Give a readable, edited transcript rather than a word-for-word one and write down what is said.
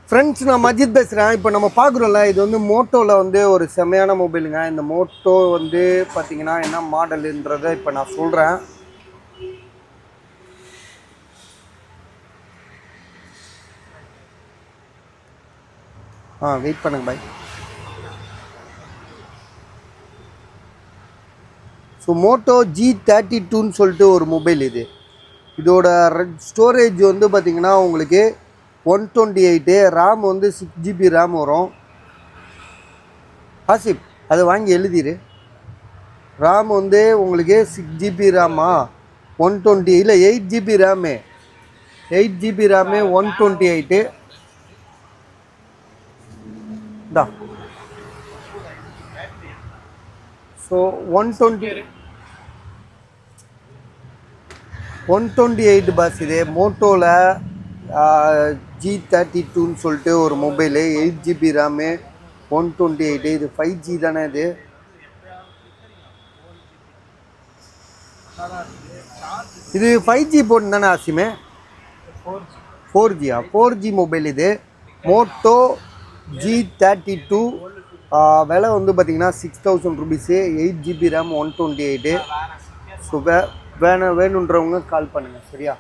Friends, நான் மஜித் பேசுகிறேன். இப்போ நம்ம பார்க்குறோம்ல, இது வந்து மோட்டோவில் வந்து ஒரு செம்மையான மொபைலுங்க. இந்த மோட்டோ வந்து பார்த்தீங்கன்னா என்ன மாடலுன்றதை இப்போ நான் சொல்கிறேன். வெயிட் பண்ணுங்க பாய். ஸோ மோட்டோ G32ன்னு சொல்லிட்டு ஒரு மொபைல் இது. இதோட ஸ்டோரேஜ் வந்து பார்த்திங்கன்னா உங்களுக்கு 128, ரேம் வந்து 6GB ரேம் வரும். ஆசிப், அதை வாங்கி எழுதிரு. ரேம் வந்து உங்களுக்கு 6GB ரேமா, 120 இல்லை 8GB ரேமு, 8GB ரேமு 128 தான். So 128 boss. இது மோட்டோவில் G32ன்னு சொல்லிட்டு ஒரு மொபைலு, 8GB ரேமு 128. இது 5G தானே? இது 5G போட்டு தானே ஆசிமே? 4G 4G மொபைல் இது. மோட்டோ G32 விலை வந்து பார்த்திங்கன்னா 6000 ருபீஸு, 8GB ரேம் 128. ஸோ வேணுன்றவங்க கால் பண்ணுங்கள், சரியா?